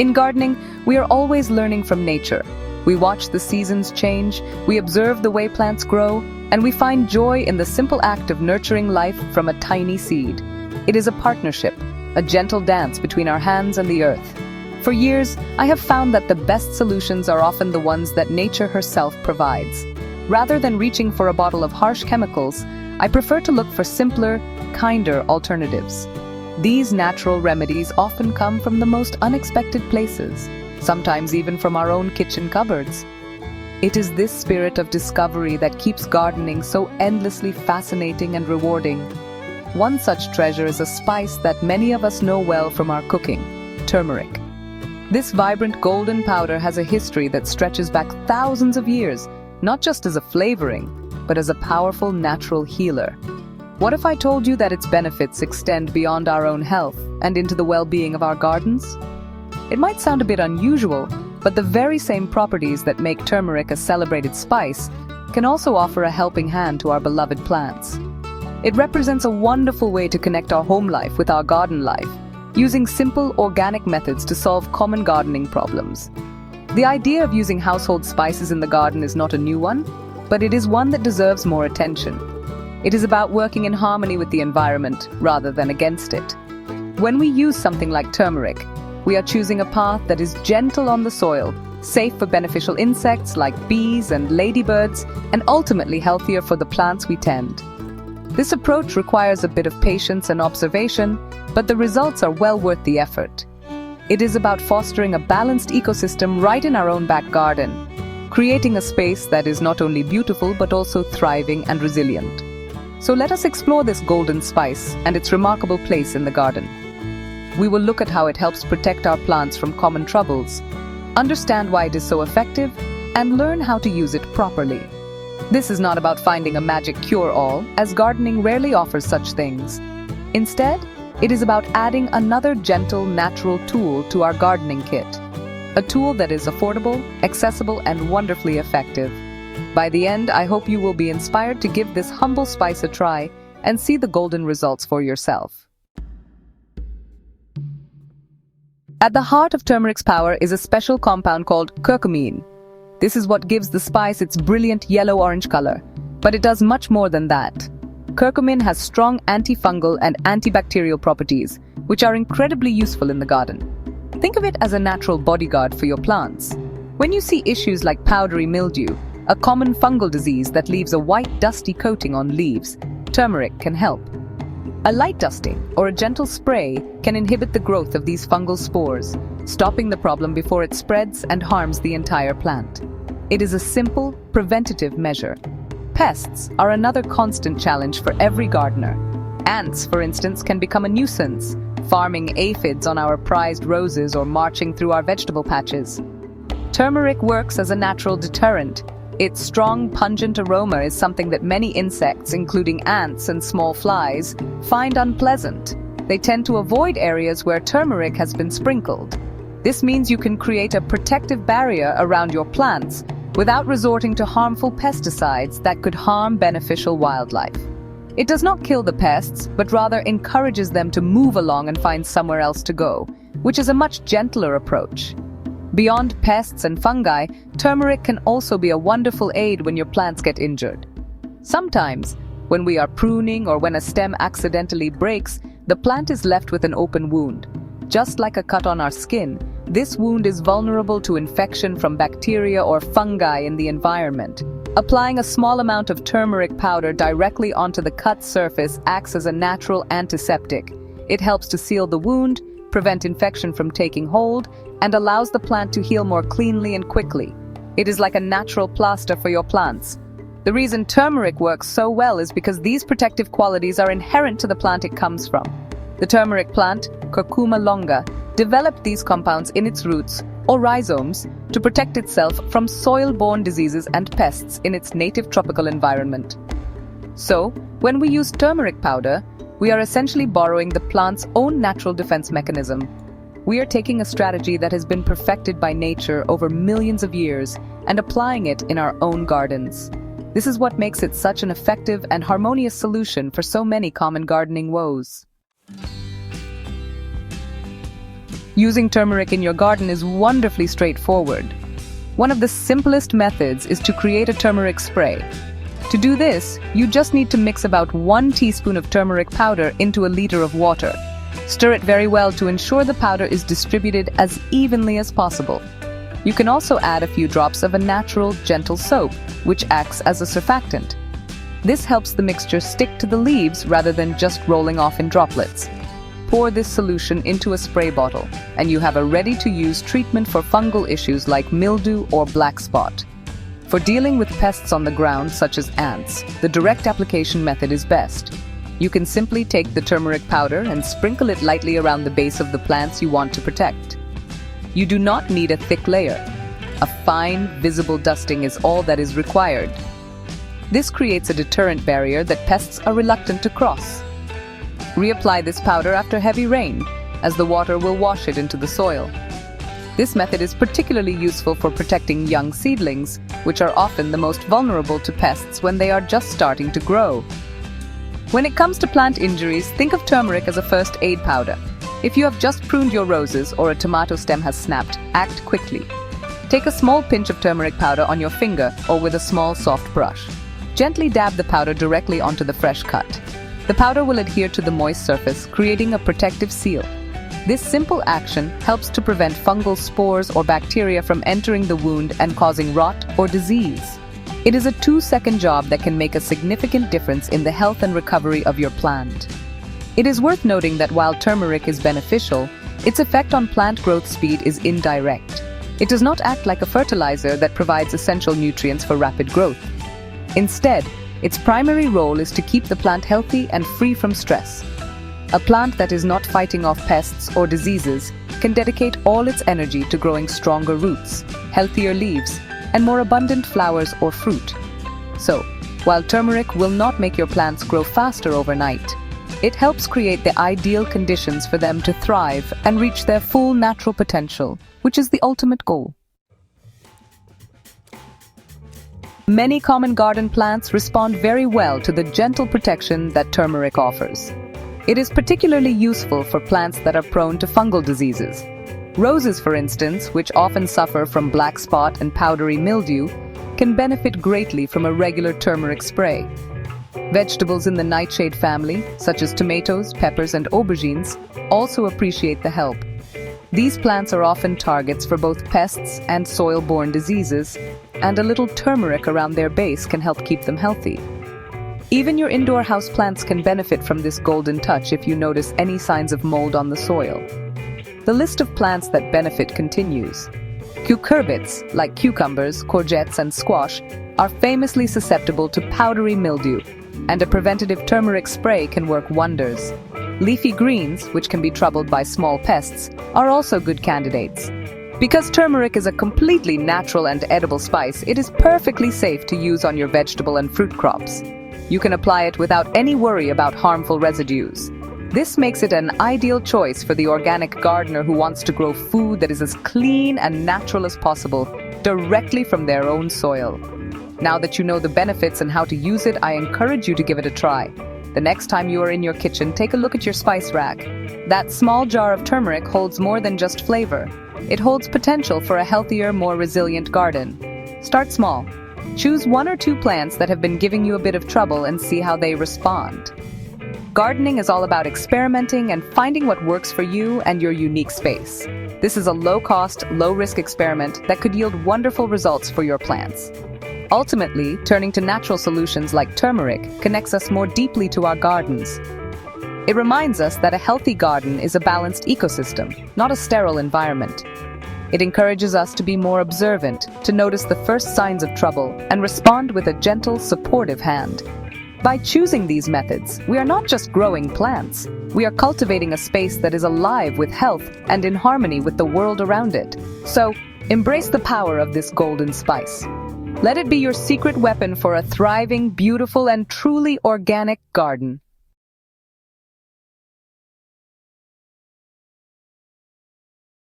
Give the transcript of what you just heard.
In gardening, we are always learning from nature. We watch the seasons change, we observe the way plants grow, and we find joy in the simple act of nurturing life from a tiny seed. It is a partnership, a gentle dance between our hands and the earth. For years, I have found that the best solutions are often the ones that nature herself provides. Rather than reaching for a bottle of harsh chemicals, I prefer to look for simpler, kinder alternatives. These natural remedies often come from the most unexpected places, sometimes even from our own kitchen cupboards. It is this spirit of discovery that keeps gardening so endlessly fascinating and rewarding. One such treasure is a spice that many of us know well from our cooking: turmeric. This vibrant golden powder has a history that stretches back thousands of years, not just as a flavoring, but as a powerful natural healer. What if I told you that its benefits extend beyond our own health and into the well-being of our gardens? It might sound a bit unusual, but the very same properties that make turmeric a celebrated spice can also offer a helping hand to our beloved plants. It represents a wonderful way to connect our home life with our garden life, using simple organic methods to solve common gardening problems. The idea of using household spices in the garden is not a new one, but it is one that deserves more attention. It is about working in harmony with the environment rather than against it. When we use something like turmeric, we are choosing a path that is gentle on the soil, safe for beneficial insects like bees and ladybirds, and ultimately healthier for the plants we tend. This approach requires a bit of patience and observation, but the results are well worth the effort. It is about fostering a balanced ecosystem right in our own back garden, creating a space that is not only beautiful but also thriving and resilient. So let us explore this golden spice and its remarkable place in the garden. We will look at how it helps protect our plants from common troubles, understand why it is so effective, and learn how to use it properly. This is not about finding a magic cure-all, as gardening rarely offers such things. Instead, it is about adding another gentle, natural tool to our gardening kit. A tool that is affordable, accessible, and wonderfully effective. By the end, I hope you will be inspired to give this humble spice a try and see the golden results for yourself. At the heart of turmeric's power is a special compound called curcumin. This is what gives the spice its brilliant yellow-orange color, but it does much more than that. Curcumin has strong antifungal and antibacterial properties, which are incredibly useful in the garden. Think of it as a natural bodyguard for your plants. When you see issues like powdery mildew, a common fungal disease that leaves a white dusty coating on leaves, turmeric can help. A light dusting or a gentle spray can inhibit the growth of these fungal spores, stopping the problem before it spreads and harms the entire plant. It is a simple, preventative measure. Pests are another constant challenge for every gardener. Ants, for instance, can become a nuisance, farming aphids on our prized roses or marching through our vegetable patches. Turmeric works as a natural deterrent. Its strong, pungent aroma is something that many insects, including ants and small flies, find unpleasant. They tend to avoid areas where turmeric has been sprinkled. This means you can create a protective barrier around your plants without resorting to harmful pesticides that could harm beneficial wildlife. It does not kill the pests, but rather encourages them to move along and find somewhere else to go, which is a much gentler approach. Beyond pests and fungi, turmeric can also be a wonderful aid when your plants get injured. Sometimes, when we are pruning or when a stem accidentally breaks, the plant is left with an open wound. Just like a cut on our skin, this wound is vulnerable to infection from bacteria or fungi in the environment. Applying a small amount of turmeric powder directly onto the cut surface acts as a natural antiseptic. It helps to seal the wound, prevent infection from taking hold, and allows the plant to heal more cleanly and quickly. It is like a natural plaster for your plants. The reason turmeric works so well is because these protective qualities are inherent to the plant it comes from. The turmeric plant, Curcuma longa, developed these compounds in its roots, or rhizomes, to protect itself from soil-borne diseases and pests in its native tropical environment. So, when we use turmeric powder, we are essentially borrowing the plant's own natural defense mechanism. We are taking a strategy that has been perfected by nature over millions of years and applying it in our own gardens. This is what makes it such an effective and harmonious solution for so many common gardening woes. Using turmeric in your garden is wonderfully straightforward. One of the simplest methods is to create a turmeric spray. To do this, you just need to mix about 1 teaspoon of turmeric powder into a liter of water. Stir it very well to ensure the powder is distributed as evenly as possible. You can also add a few drops of a natural, gentle soap, which acts as a surfactant. This helps the mixture stick to the leaves rather than just rolling off in droplets. Pour this solution into a spray bottle, and you have a ready-to-use treatment for fungal issues like mildew or black spot. For dealing with pests on the ground, such as ants, the direct application method is best. You can simply take the turmeric powder and sprinkle it lightly around the base of the plants you want to protect. You do not need a thick layer. A fine, visible dusting is all that is required. This creates a deterrent barrier that pests are reluctant to cross. Reapply this powder after heavy rain, as the water will wash it into the soil. This method is particularly useful for protecting young seedlings, which are often the most vulnerable to pests when they are just starting to grow. When it comes to plant injuries, think of turmeric as a first aid powder. If you have just pruned your roses or a tomato stem has snapped, act quickly. Take a small pinch of turmeric powder on your finger or with a small soft brush. Gently dab the powder directly onto the fresh cut. The powder will adhere to the moist surface, creating a protective seal. This simple action helps to prevent fungal spores or bacteria from entering the wound and causing rot or disease. It is a 2-second job that can make a significant difference in the health and recovery of your plant. It is worth noting that while turmeric is beneficial, its effect on plant growth speed is indirect. It does not act like a fertilizer that provides essential nutrients for rapid growth. Instead, its primary role is to keep the plant healthy and free from stress. A plant that is not fighting off pests or diseases can dedicate all its energy to growing stronger roots, healthier leaves, and more abundant flowers or fruit. So, while turmeric will not make your plants grow faster overnight, it helps create the ideal conditions for them to thrive and reach their full natural potential, which is the ultimate goal. Many common garden plants respond very well to the gentle protection that turmeric offers. It is particularly useful for plants that are prone to fungal diseases. Roses, for instance, which often suffer from black spot and powdery mildew, can benefit greatly from a regular turmeric spray. Vegetables in the nightshade family, such as tomatoes, peppers, and aubergines, also appreciate the help. These plants are often targets for both pests and soil-borne diseases, and a little turmeric around their base can help keep them healthy. Even your indoor house plants can benefit from this golden touch if you notice any signs of mold on the soil. The list of plants that benefit continues. Cucurbits, like cucumbers, courgettes, and squash, are famously susceptible to powdery mildew, and a preventative turmeric spray can work wonders. Leafy greens, which can be troubled by small pests, are also good candidates. Because turmeric is a completely natural and edible spice, it is perfectly safe to use on your vegetable and fruit crops. You can apply it without any worry about harmful residues. This makes it an ideal choice for the organic gardener who wants to grow food that is as clean and natural as possible, directly from their own soil. Now that you know the benefits and how to use it, I encourage you to give it a try. The next time you are in your kitchen, take a look at your spice rack. That small jar of turmeric holds more than just flavor. It holds potential for a healthier, more resilient garden. Start small. Choose 1 or 2 plants that have been giving you a bit of trouble and see how they respond. Gardening is all about experimenting and finding what works for you and your unique space. This is a low-cost, low-risk experiment that could yield wonderful results for your plants. Ultimately, turning to natural solutions like turmeric connects us more deeply to our gardens. It reminds us that a healthy garden is a balanced ecosystem, not a sterile environment. It encourages us to be more observant, to notice the first signs of trouble, and respond with a gentle, supportive hand. By choosing these methods, we are not just growing plants. We are cultivating a space that is alive with health and in harmony with the world around it. So, embrace the power of this golden spice. Let it be your secret weapon for a thriving, beautiful, and truly organic garden.